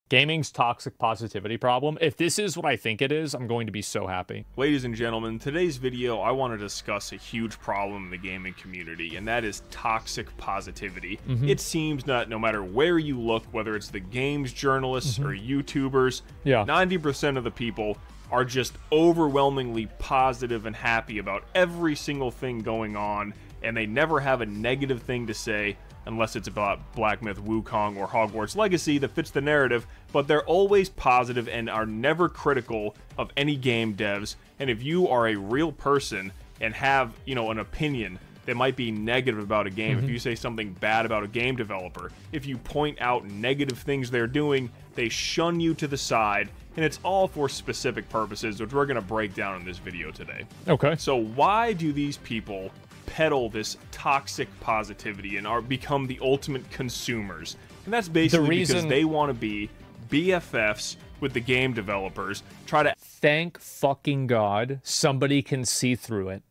Gaming's toxic positivity problem. If this is what I think it is, I'm going to be so happy. Ladies and gentlemen, today's video, I want to discuss a huge problem in the gaming community, and that is toxic positivity. It seems that no matter where you look, whether it's the games journalists or YouTubers, 90% of the people are just overwhelmingly positive and happy about every single thing going on, and they never have a negative thing to say unless it's about Black Myth Wukong or Hogwarts Legacy that fits the narrative, but they're always positive and are never critical of any game devs. And if you are a real person and have, you know, an opinion that might be negative about a game, if you say something bad about a game developer, if you point out negative things they're doing, they shun you to the side, and it's all for specific purposes, which we're going to break down in this video today. Okay. So why do these people peddle this toxic positivity and become the ultimate consumers? And that's basically because they want to be BFFs with the game developers. Thank fucking God somebody can see through it.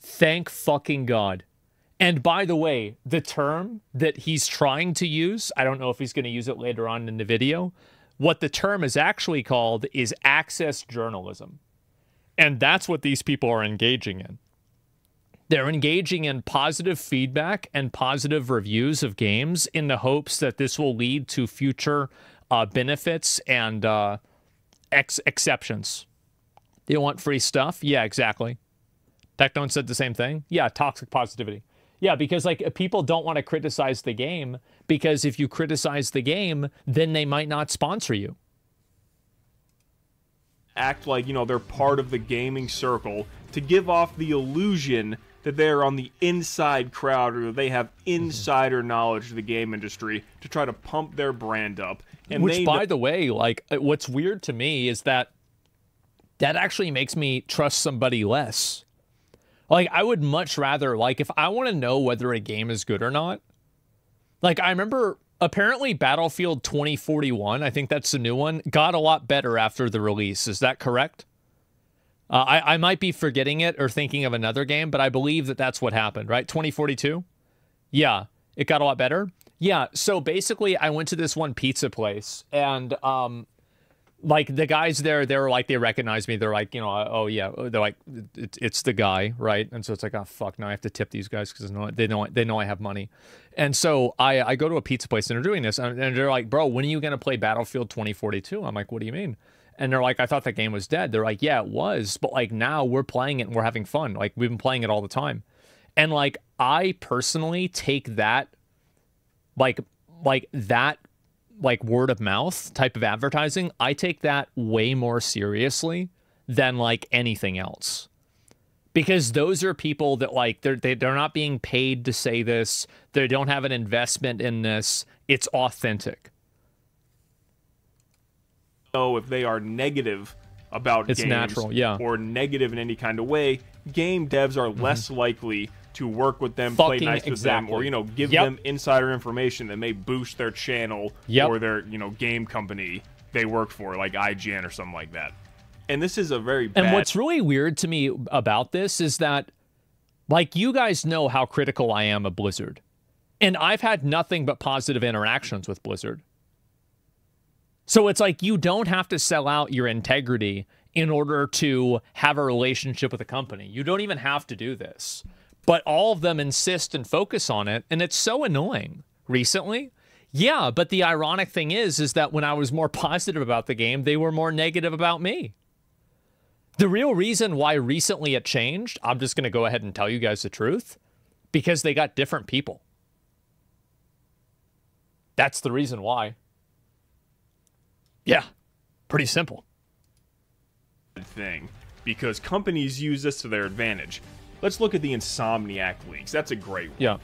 Thank fucking God. And by the way, the term that he's trying to use, I don't know if he's going to use it later on in the video, what the term is actually called is access journalism. And that's what these people are engaging in. They're engaging in positive feedback and positive reviews of games in the hopes that this will lead to future benefits and exceptions. Do you want free stuff? Yeah, exactly. Technone said the same thing. Yeah, toxic positivity. Yeah, because like people don't want to criticize the game because if you criticize the game, then they might not sponsor you. Act like, you know, they're part of the gaming circle to give off the illusion that they're on the inside crowd or they have insider knowledge of the game industry to try to pump their brand up. And which, by the way, like what's weird to me is that actually makes me trust somebody less. Like I would much rather, like if I want to know whether a game is good or not, like I remember apparently Battlefield 2041, I think that's the new one, got a lot better after the release. Is that correct? I might be forgetting it or thinking of another game, but I believe that that's what happened, right? 2042? Yeah, it got a lot better. Yeah, so basically I went to this one pizza place and like the guys there, they were like, they recognized me. They're like, you know, oh yeah, they're like, it's the guy, right? And so it's like, oh fuck, now I have to tip these guys because they know I have money. And so I go to a pizza place and they're doing this and they're like, bro, when are you going to play Battlefield 2042? I'm like, what do you mean? And they're like, I thought that game was dead. They're like, yeah, it was. But like now we're playing it and we're having fun. Like we've been playing it all the time. And like, I personally take that, like that, like word of mouth type of advertising, I take that way more seriously than like anything else. Because those are people that like, they're not being paid to say this. They don't have an investment in this. It's authentic. If they are negative about games natural, yeah, or negative in any kind of way, game devs are less likely to work with them, play nice with them, or, you know, give them insider information that may boost their channel or their, you know, game company they work for, like IGN or something like that. And this is a very bad... And what's really weird to me about this is that, like, you guys know how critical I am of Blizzard. And I've had nothing but positive interactions with Blizzard. So it's like you don't have to sell out your integrity in order to have a relationship with a company. You don't even have to do this. But all of them insist and focus on it, and it's so annoying. Recently? Yeah, but the ironic thing is that when I was more positive about the game, they were more negative about me. The real reason why recently it changed, I'm just going to go ahead and tell you guys the truth, because they got different people. That's the reason why. Yeah, pretty simple. Thing, because companies use this to their advantage. Let's look at the Insomniac leaks. That's a great one. Yeah.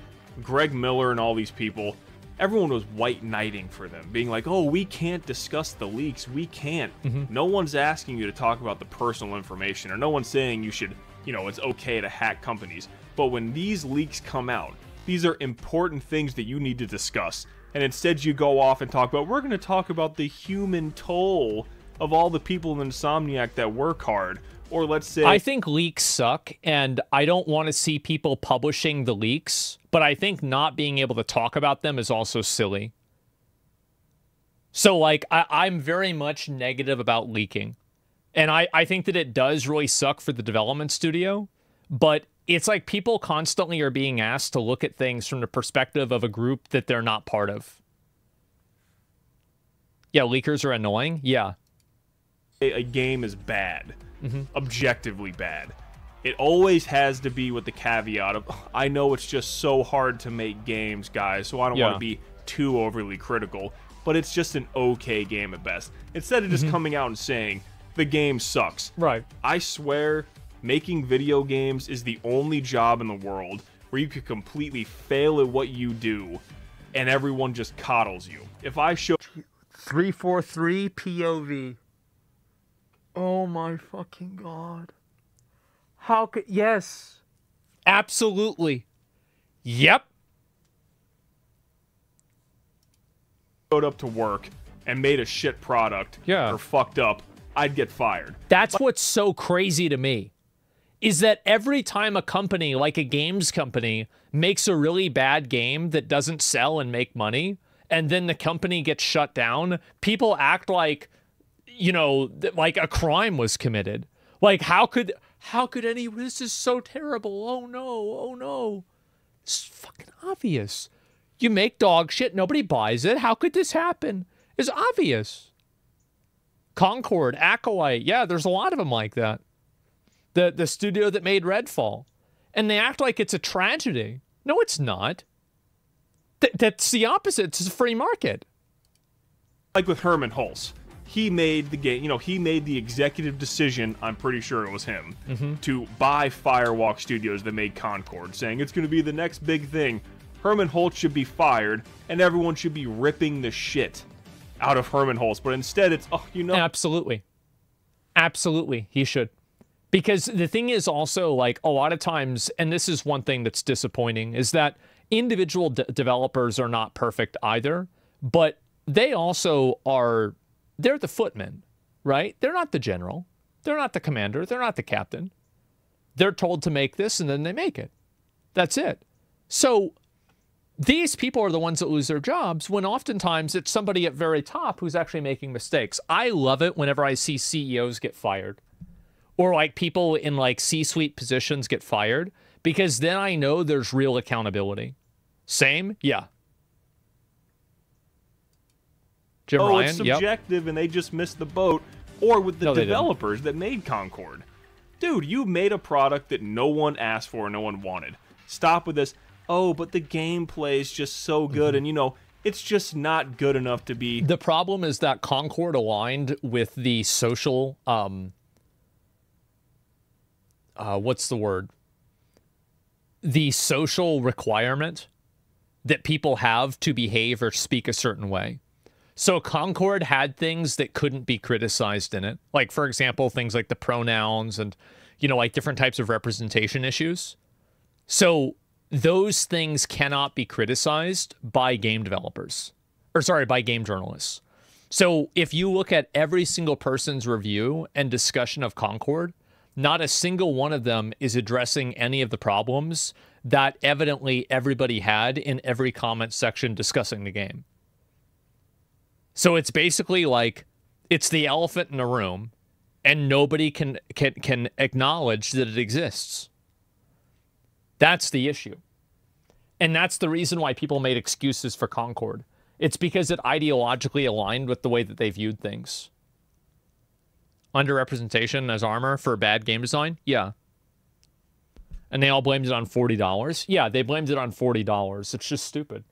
Greg Miller and all these people, everyone was white knighting for them, being like, oh, we can't discuss the leaks. We can't. No one's asking you to talk about the personal information, or no one's saying you should, you know, it's okay to hack companies. But when these leaks come out, these are important things that you need to discuss. And instead you go off and talk about, we're going to talk about the human toll of all the people in Insomniac that work hard. Or let's say... I think leaks suck, and I don't want to see people publishing the leaks, but I think not being able to talk about them is also silly. So, like, I'm very much negative about leaking. And I think that it does really suck for the development studio. But it's like people constantly are being asked to look at things from the perspective of a group that they're not part of. Yeah, leakers are annoying. Yeah. A game is bad. Objectively bad. It always has to be with the caveat of, I know it's just so hard to make games, guys, so I don't want to be too overly critical, but it's just an okay game at best. Instead of just coming out and saying, the game sucks. Right. I swear, making video games is the only job in the world where you could completely fail at what you do, and everyone just coddles you. If I show 343 POV. Oh my fucking god. How could... Yes. Absolutely. Yep. Showed up to work and made a shit product or fucked up, I'd get fired. That's what's so crazy to me. Is that every time a company, like a games company, makes a really bad game that doesn't sell and make money, and then the company gets shut down, people act like, you know, like a crime was committed. Like, how could any... This is so terrible. Oh, no. Oh, no. It's fucking obvious. You make dog shit. Nobody buys it. How could this happen? It's obvious. Concord, Acolyte. Yeah, there's a lot of them like that. The studio that made Redfall. And they act like it's a tragedy. No, it's not. That's the opposite. It's a free market. Like with Herman Hulse. He made the game, you know, he made the executive decision, I'm pretty sure it was him, to buy Firewalk Studios that made Concord, saying it's going to be the next big thing. Herman Hulse should be fired, and everyone should be ripping the shit out of Herman Hulse. But instead, it's, oh, you know. Absolutely. Absolutely, he should. Because the thing is also, like, a lot of times, and this is one thing that's disappointing, is that individual developers are not perfect either, but they also are... They're the footmen, right? They're not the general. They're not the commander. They're not the captain. They're told to make this, and then they make it. That's it. So these people are the ones that lose their jobs when oftentimes it's somebody at very top who's actually making mistakes. I love it whenever I see CEOs get fired or like people in like C-suite positions get fired because then I know there's real accountability. Same? Yeah. Jim Ryan, it's subjective and they just missed the boat. Or with the developers that made Concord. Dude, you made a product that no one asked for, no one wanted. Stop with this, oh, but the gameplay is just so good, and you know, it's just not good enough to be... The problem is that Concord aligned with the social, what's the word? The social requirement that people have to behave or speak a certain way. So Concord had things that couldn't be criticized in it. Like, for example, things like the pronouns and, you know, like different types of representation issues. So those things cannot be criticized by game developers. Or, sorry, by game journalists. So if you look at every single person's review and discussion of Concord, not a single one of them is addressing any of the problems that evidently everybody had in every comment section discussing the game. So it's basically like it's the elephant in the room, and nobody can acknowledge that it exists. That's the issue. And that's the reason why people made excuses for Concord. It's because it ideologically aligned with the way that they viewed things. Underrepresentation as armor for bad game design? Yeah. And they all blamed it on $40? Yeah, they blamed it on $40. It's just stupid.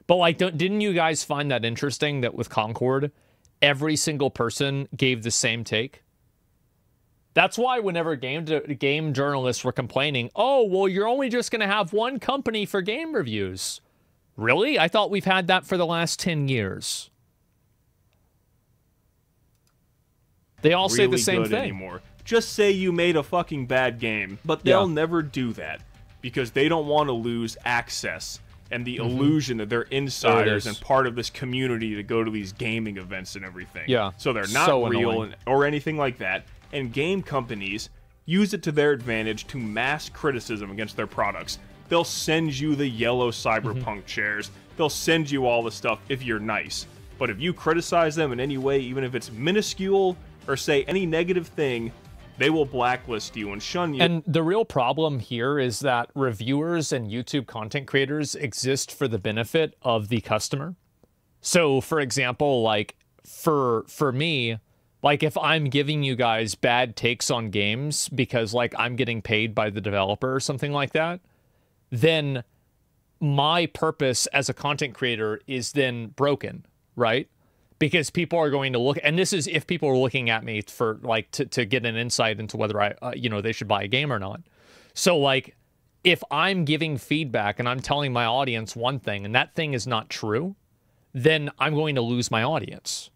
But, like, didn't you guys find that interesting that with Concord, every single person gave the same take? That's why whenever game journalists were complaining, oh, well, you're only just going to have one company for game reviews. Really? I thought we've had that for the last 10 years. They all say the same thing. Anymore. Just say you made a fucking bad game, but they'll never do that because they don't want to lose access and the illusion that they're insiders and part of this community that go to these gaming events and everything. Yeah. So they're not real or anything like that. And game companies use it to their advantage to mass criticism against their products. They'll send you the yellow cyberpunk chairs. They'll send you all the stuff if you're nice. But if you criticize them in any way, even if it's minuscule or say any negative thing, they will blacklist you and shun you. And the real problem here is that reviewers and YouTube content creators exist for the benefit of the customer. So, for example, like for me, like if I'm giving you guys bad takes on games because like I'm getting paid by the developer or something like that, then my purpose as a content creator is then broken, right? Because people are going to look, and this is if people are looking at me for like to get an insight into whether I, they should buy a game or not. So like, if I'm giving feedback and I'm telling my audience one thing and that thing is not true, then I'm going to lose my audience.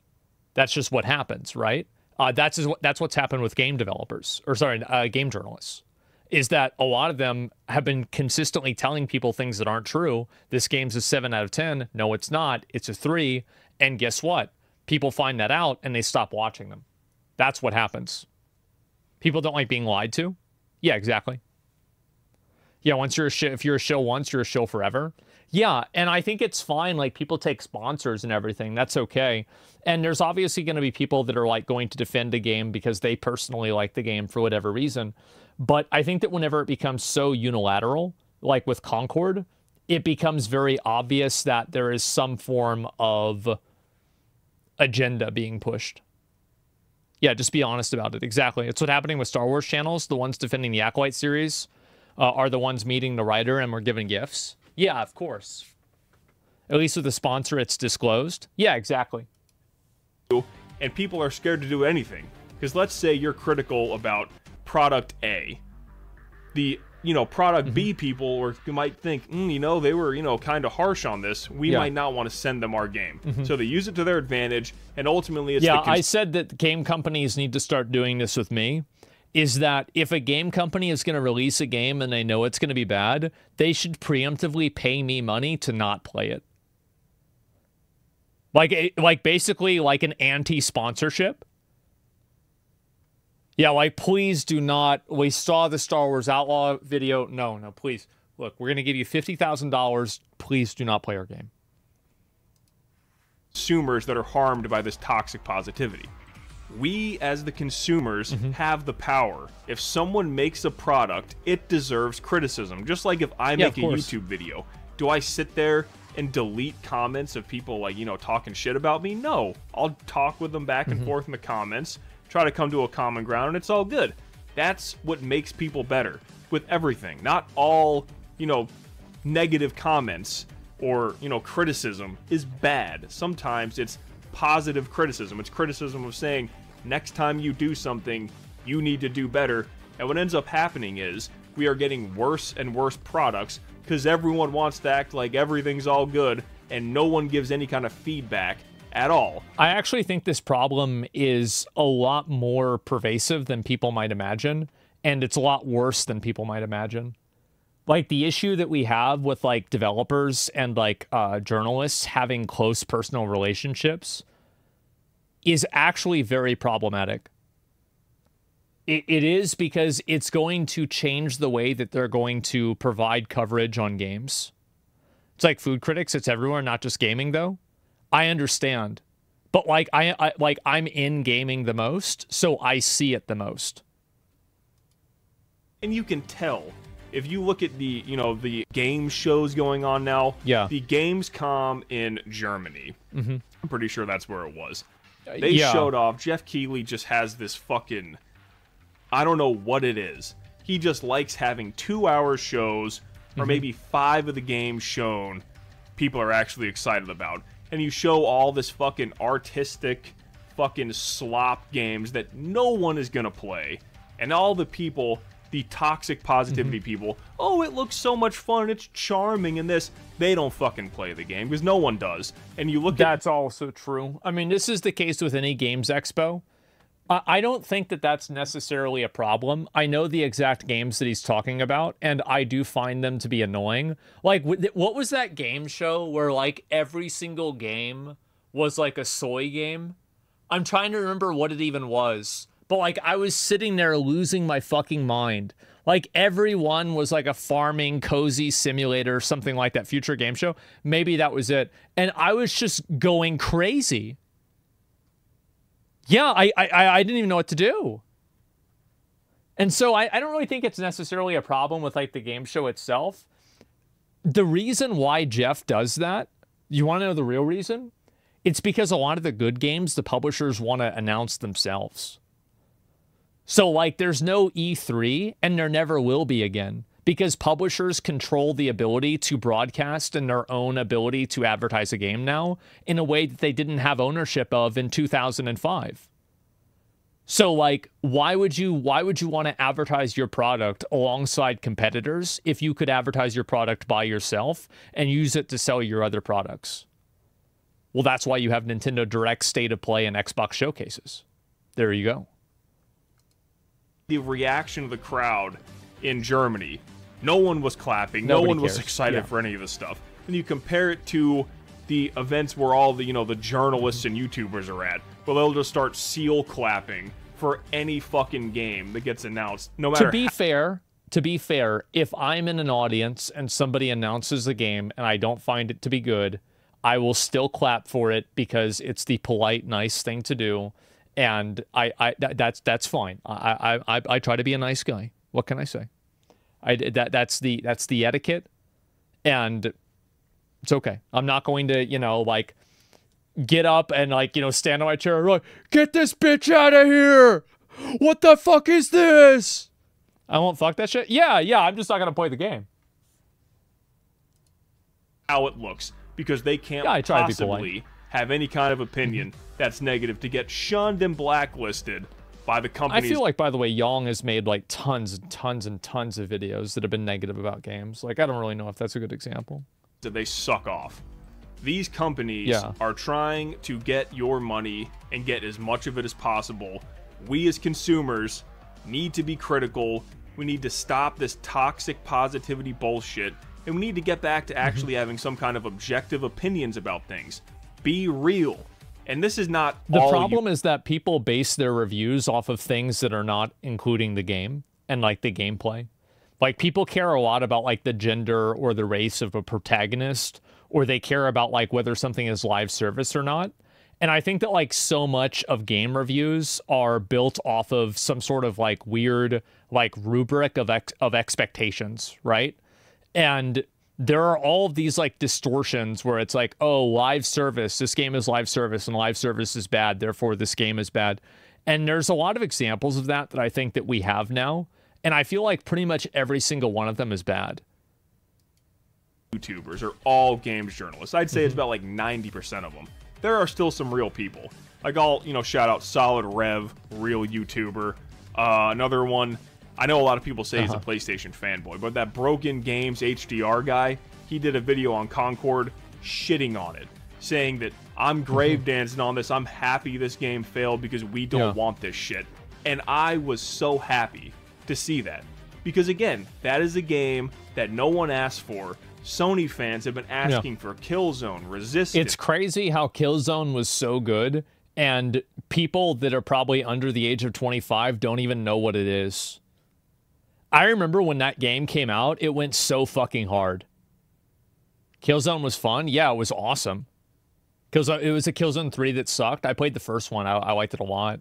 That's just what happens, right? That's what's happened with game developers, or sorry, game journalists, is that a lot of them have been consistently telling people things that aren't true. This game's a 7 out of 10. No, it's not. It's a 3. And guess what? People find that out and they stop watching them. That's what happens. People don't like being lied to. Yeah, exactly. Yeah, once you're if you're a shill once, you're a shill forever. Yeah, and I think it's fine. Like, people take sponsors and everything. That's okay. And there's obviously going to be people that are like going to defend a game because they personally like the game for whatever reason. But I think that whenever it becomes so unilateral, like with Concord, it becomes very obvious that there is some form of agenda being pushed. Yeah, just be honest about it. Exactly. It's what's happening with Star Wars channels. The ones defending the Acolyte series are the ones meeting the writer and we're giving gifts. Yeah, of course. At least with the sponsor, it's disclosed. Yeah, exactly. And people are scared to do anything. Because let's say you're critical about product A. The, product B people, or you might think, they were, kind of harsh on this. We might not want to send them our game. So they use it to their advantage, and ultimately it's I said that game companies need to start doing this with me, is that if a game company is going to release a game and they know it's going to be bad, they should preemptively pay me money to not play it. Like basically like an anti-sponsorship. Yeah, like, please do not. We saw the Star Wars Outlaw video. No, please. Look, we're going to give you $50,000. Please do not play our game. Consumers that are harmed by this toxic positivity. We, as the consumers, have the power. If someone makes a product, it deserves criticism. Just like if I make a YouTube video. Do I sit there and delete comments of people, like, talking shit about me? No. I'll talk with them back and forth in the comments. Try to come to a common ground, and it's all good. That's what makes people better with everything. Not all, negative comments or, criticism is bad. Sometimes it's positive criticism. It's criticism of saying, next time you do something, you need to do better. And what ends up happening is we are getting worse and worse products because everyone wants to act like everything's all good and no one gives any kind of feedback at all. I actually think this problem is a lot more pervasive than people might imagine, and it's a lot worse than people might imagine. Like, the issue that we have with like developers and like journalists having close personal relationships is actually very problematic. It is, because it's going to change the way that they're going to provide coverage on games. It's like food critics, it's everywhere, not just gaming though. I understand, but like I'm in gaming the most, so I see it the most. And you can tell if you look at the the game shows going on now. Yeah. The Gamescom in Germany. I'm pretty sure that's where it was. They showed off. Jeff Keighley just has this fucking, I don't know what it is. He just likes having 2-hour shows, or maybe 5 of the games shown. People are actually excited about. And you show all this fucking artistic fucking slop games that no one is gonna play. And all the people, the toxic positivity people, oh, it looks so much fun, it's charming and this, they don't fucking play the game, because no one does. And you look That's also true. I mean, this is the case with any games expo. I don't think that that's necessarily a problem. I know the exact games that he's talking about, and I do find them to be annoying. Like, what was that game show where, like, every single game was, like, a soy game? I'm trying to remember what it even was. but like I was sitting there losing my fucking mind. Like everyone was like a farming cozy simulator, something like that, Future Game Show. Maybe that was it. And I was just going crazy. Yeah, I didn't even know what to do. And so I don't really think it's necessarily a problem with like the game show itself. The reason why Jeff does that, you want to know the real reason? It's because a lot of the good games, the publishers want to announce themselves. So like there's no E3 and there never will be again because publishers control the ability to broadcast and their own ability to advertise a game now in a way that they didn't have ownership of in 2005. So like, why would you want to advertise your product alongside competitors if you could advertise your product by yourself and use it to sell your other products? Well, that's why you have Nintendo Direct, State of Play, and Xbox showcases. There you go. The reaction of the crowd in Germany, no one was clapping. Nobody no one was cares. excited for any of this stuff. And you compare it to the events where all the, you know, the journalists and YouTubers are at, where they'll just start seal clapping for any fucking game that gets announced, no matter. To be fair, if I'm in an audience and somebody announces a game and I don't find it to be good, I will still clap for it because it's the polite, nice thing to do, and that's fine. I try to be a nice guy. What can I say? That's the etiquette, and it's okay. I'm not going to, you know, like get up and like, you know, stand on my chair and like, get this bitch out of here. What the fuck is this? I won't fuck that shit. Yeah, I'm just not gonna play the game. How it looks, because they can't I try to be possibly have any kind of opinion that's negative to get shunned and blacklisted by the companies. I feel like, by the way, Yong has made like tons and tons and tons of videos that have been negative about games. Like, I don't really know if that's a good example. That they suck off. These companies are trying to get your money and get as much of it as possible. We as consumers need to be critical. We need to stop this toxic positivity bullshit. And we need to get back to actually having some kind of objective opinions about things. Be real. And this is not the problem is that people base their reviews off of things that are not including the game and like the gameplay. Like people care a lot about like the gender or the race of a protagonist, or they care about like whether something is live service or not. And I think that like so much of game reviews are built off of some sort of like weird like rubric of expectations, right? And there are all of these like distortions where it's like, oh, live service, this game is live service and live service is bad, therefore this game is bad. And there's a lot of examples of that I think that we have now. And I feel like pretty much every single one of them is bad. YouTubers are all games journalists. I'd say it's about like 90% of them. There are still some real people. Like I'll, you know, shout out Solid Rev, real YouTuber. Another one, I know a lot of people say he's a PlayStation fanboy, but that Broken Games HDR guy, he did a video on Concord shitting on it, saying that I'm grave dancing on this. I'm happy this game failed because we don't want this shit. And I was so happy to see that. Because again, that is a game that no one asked for. Sony fans have been asking for Killzone, Resistance. It's crazy how Killzone was so good, and people that are probably under the age of 25 don't even know what it is. I remember when that game came out, it went so fucking hard. Killzone was fun. Yeah, it was awesome. It was a Killzone 3 that sucked. I played the first one. I liked it a lot.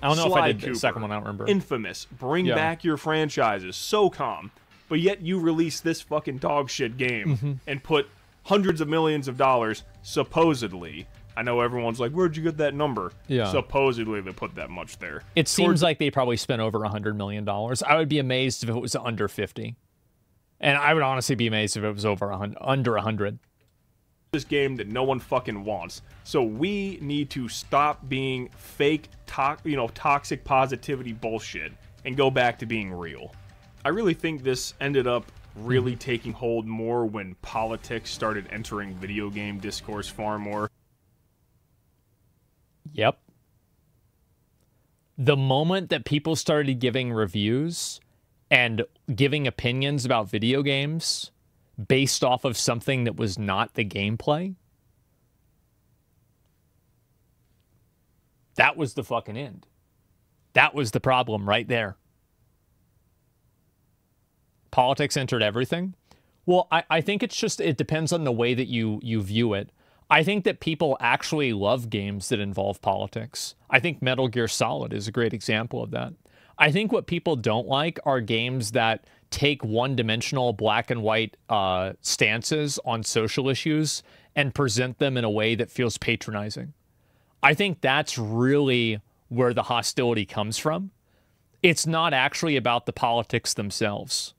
I don't know if I did the second one. I don't remember. Infamous. Bring back your franchises. SOCOM. But yet you release this fucking dog shit game and put hundreds of millions of dollars, supposedly. I know everyone's like, where'd you get that number? Yeah. Supposedly they put that much there. It seems like they probably spent over $100 million. I would be amazed if it was under 50. And I would honestly be amazed if it was over under 100. This game that no one fucking wants. So we need to stop being fake, toxic positivity bullshit and go back to being real. I really think this ended up really taking hold more when politics started entering video game discourse far more. Yep. The moment that people started giving reviews and giving opinions about video games based off of something that was not the gameplay, That was the fucking end. That was the problem right there. Politics entered everything. Well, I think it's just, it depends on the way that you view it. I think that people actually love games that involve politics. I think Metal Gear Solid is a great example of that. I think what people don't like are games that take one-dimensional black and white stances on social issues and present them in a way that feels patronizing. I think that's really where the hostility comes from. It's not actually about the politics themselves.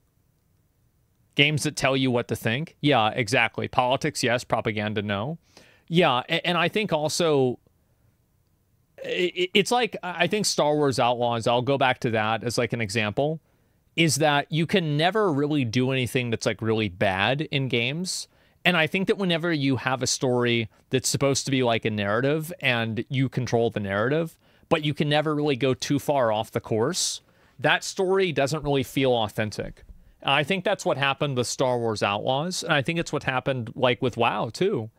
Games that tell you what to think. Yeah, exactly. Politics, yes. Propaganda, no. Yeah, and I think also, it's like, I think Star Wars Outlaws, I'll go back to that as like an example, is that you can never really do anything that's like really bad in games. And I think that whenever you have a story that's supposed to be like a narrative and you control the narrative, but you can never really go too far off the course, that story doesn't really feel authentic. I think that's what happened with Star Wars Outlaws, and I think it's what happened like with WoW too,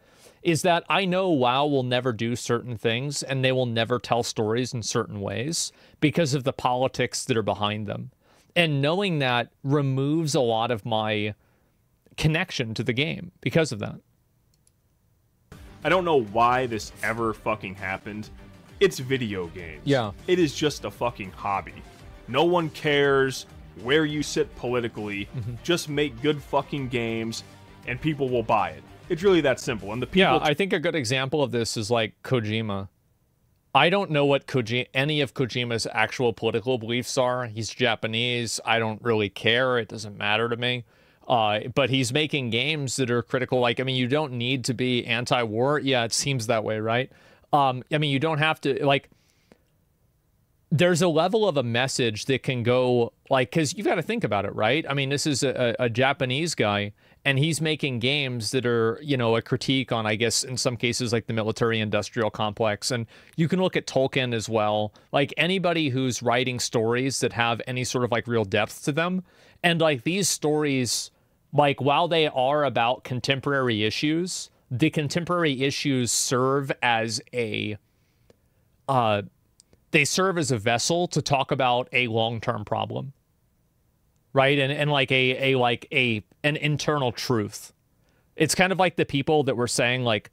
is that I know WoW will never do certain things and they will never tell stories in certain ways because of the politics that are behind them. And knowing that removes a lot of my connection to the game because of that. I don't know why this ever fucking happened. It's video games. Yeah. It is just a fucking hobby. No one cares where you sit politically. Just make good fucking games and people will buy it. It's really that simple. And the people... Yeah, I think a good example of this is like Kojima. I don't know what any of Kojima's actual political beliefs are. He's Japanese. I don't really care. It doesn't matter to me. But he's making games that are critical. Like, I mean, you don't need to be anti-war. Yeah, it seems that way, right? I mean, you don't have to, like... There's a level of a message that can go, like, because you've got to think about it, right? I mean, this is a Japanese guy, and he's making games that are, you know, a critique on, I guess, in some cases, like the military-industrial complex. And you can look at Tolkien as well. Like, anybody who's writing stories that have any sort of, like, real depth to them. And, like, these stories, like, while they are about contemporary issues, the contemporary issues serve as a... they serve as a vessel to talk about a long-term problem, right? And like an internal truth. It's kind of like the people that were saying, like,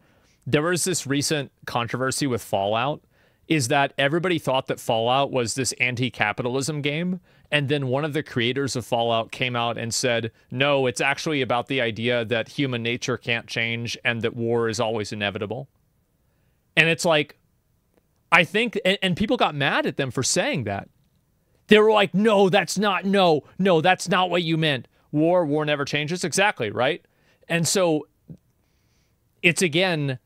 there was this recent controversy with Fallout, is that everybody thought that Fallout was this anti-capitalism game, and then one of the creators of Fallout came out and said, no, it's actually about the idea that human nature can't change and that war is always inevitable. And it's like, I think, and people got mad at them for saying that. They were like, no, that's not what you meant. War never changes. Exactly, right? And so it's, again,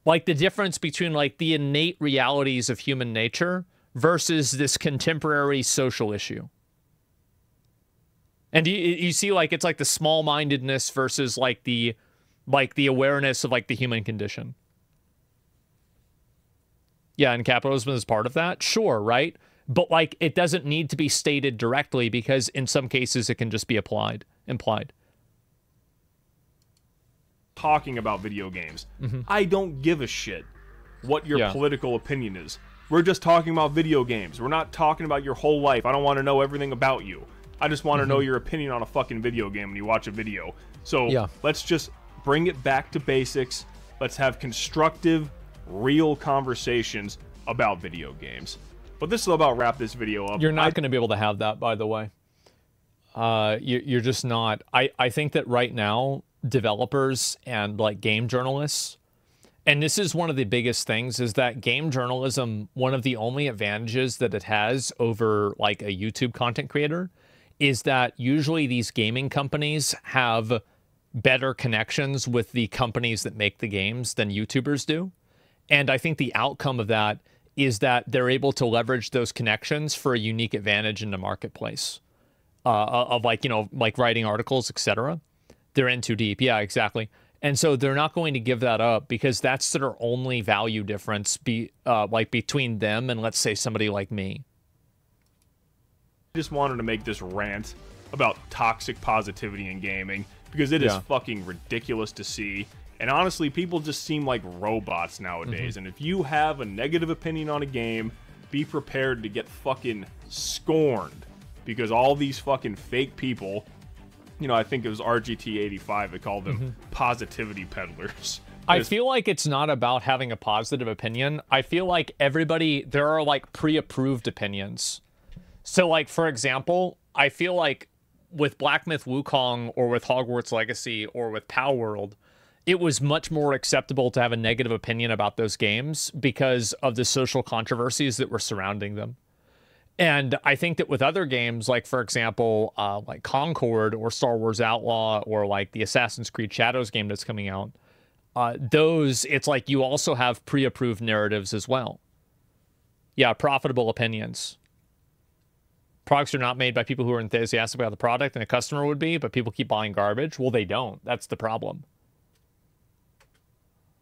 like the difference between like the innate realities of human nature versus this contemporary social issue. And you see, like, it's like the small-mindedness versus like the awareness of like the human condition. Yeah, and capitalism is part of that. Sure, right? But, like, it doesn't need to be stated directly because in some cases it can just be implied. Talking about video games. I don't give a shit what your political opinion is. We're just talking about video games. We're not talking about your whole life. I don't want to know everything about you. I just want to know your opinion on a fucking video game when you watch a video. So let's just bring it back to basics. Let's have constructive, real conversations about video games. But this will about wrap this video up. You're not going to be able to have that, by the way. You're just not. I think that right now, developers and like game journalists, and this is one of the biggest things, is that game journalism, one of the only advantages that it has over like a YouTube content creator is that usually these gaming companies have better connections with the companies that make the games than YouTubers do. And I think the outcome of that is that they're able to leverage those connections for a unique advantage in the marketplace of like, you know, like writing articles, etc. They're in too deep. Yeah, exactly. And so they're not going to give that up because that's their only value difference like between them and, let's say, somebody like me. I just wanted to make this rant about toxic positivity in gaming because it is fucking ridiculous to see. And honestly, people just seem like robots nowadays. And if you have a negative opinion on a game, be prepared to get fucking scorned. Because all these fucking fake people, you know, I think it was RGT85, they called them positivity peddlers. I feel like it's not about having a positive opinion. I feel like there are like pre-approved opinions. So like, for example, I feel like with Black Myth Wukong or with Hogwarts Legacy or with Palworld, it was much more acceptable to have a negative opinion about those games because of the social controversies that were surrounding them. And I think that with other games, like, for example, like Concord or Star Wars Outlaw or like the Assassin's Creed Shadows game that's coming out, it's like you also have pre-approved narratives as well. Yeah, profitable opinions. Products are not made by people who are enthusiastic about the product and a customer would be, but people keep buying garbage. Well, they don't. That's the problem.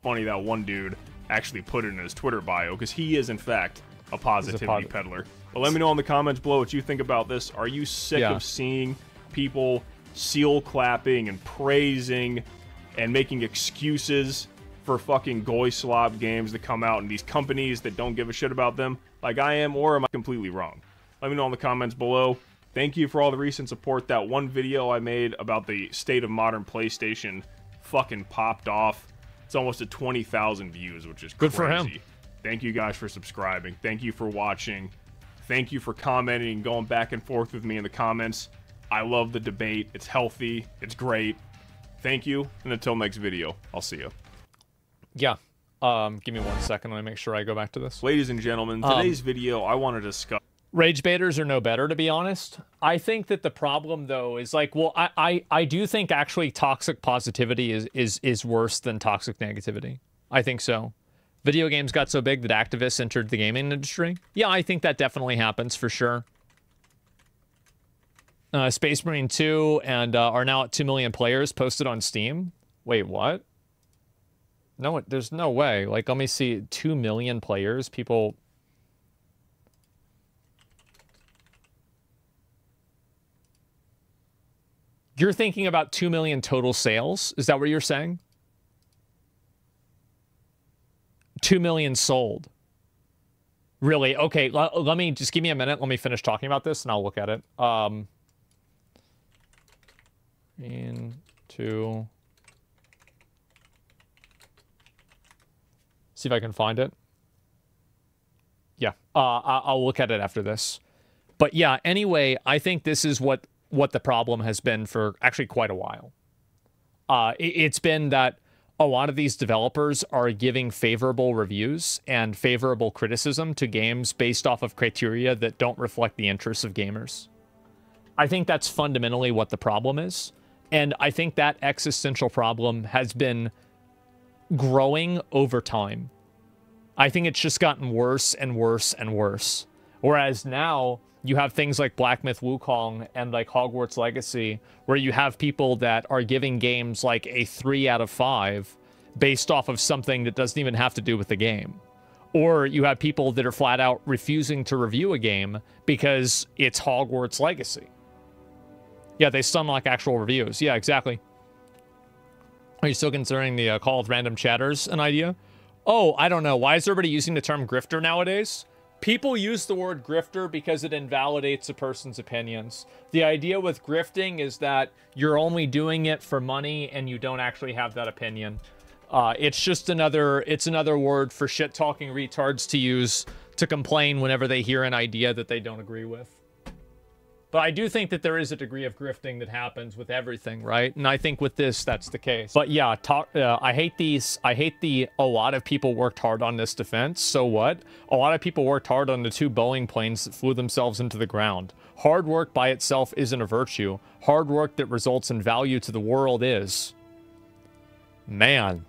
Funny that one dude actually put it in his Twitter bio because he is in fact a positivity peddler. But let me know in the comments below what you think about this. Are you sick of seeing people seal clapping and praising and making excuses for fucking goy slob games that come out and these companies that don't give a shit about them like I am, or am I completely wrong? Let me know in the comments below. Thank you for all the recent support. That one video I made about the state of modern PlayStation fucking popped off. It's almost at 20,000 views, which is crazy. Good for him. Thank you guys for subscribing. Thank you for watching. Thank you for commenting and going back and forth with me in the comments. I love the debate. It's healthy. It's great. Thank you. And until next video, I'll see you. Yeah. Give me 1 second. Let me make sure I go back to this. Ladies and gentlemen, today's video, I want to discuss... Rage baiters are no better, to be honest. I think that the problem, though, is like, well, I do think actually toxic positivity is worse than toxic negativity. I think so. Video games got so big that activists entered the gaming industry. Yeah, I think that definitely happens for sure. Space Marine 2 and are now at 2 million players posted on Steam. Wait, what? No, there's no way. Like, let me see. 2 million players? People... You're thinking about 2 million total sales? Is that what you're saying? 2 million sold. Really? Okay, let me just give me a minute. Let me finish talking about this and I'll look at it. See if I can find it. Yeah, I'll look at it after this. But yeah, anyway, I think this is what the problem has been for actually quite a while. It's been that a lot of these developers are giving favorable reviews and favorable criticism to games based off of criteria that don't reflect the interests of gamers. I think that's fundamentally what the problem is. And I think that existential problem has been growing over time. I think it's just gotten worse and worse and worse. Whereas now you have things like Black Myth Wukong and like Hogwarts Legacy, where you have people that are giving games like a 3 out of 5 based off of something that doesn't even have to do with the game. Or you have people that are flat out refusing to review a game because it's Hogwarts Legacy. Yeah, they stun like actual reviews. Yeah, exactly. Are you still considering the call of random chatters an idea? Oh, I don't know. Why is everybody using the term grifter nowadays? People use the word grifter because it invalidates a person's opinions. The idea with grifting is that you're only doing it for money and you don't actually have that opinion. It's just another word for shit-talking retards to use to complain whenever they hear an idea that they don't agree with. But I do think that there is a degree of grifting that happens with everything, right? And I think with this, that's the case. But yeah, I hate a lot of people worked hard on this defense. So what? A lot of people worked hard on the 2 Boeing planes that flew themselves into the ground. Hard work by itself isn't a virtue. Hard work that results in value to the world is. Man.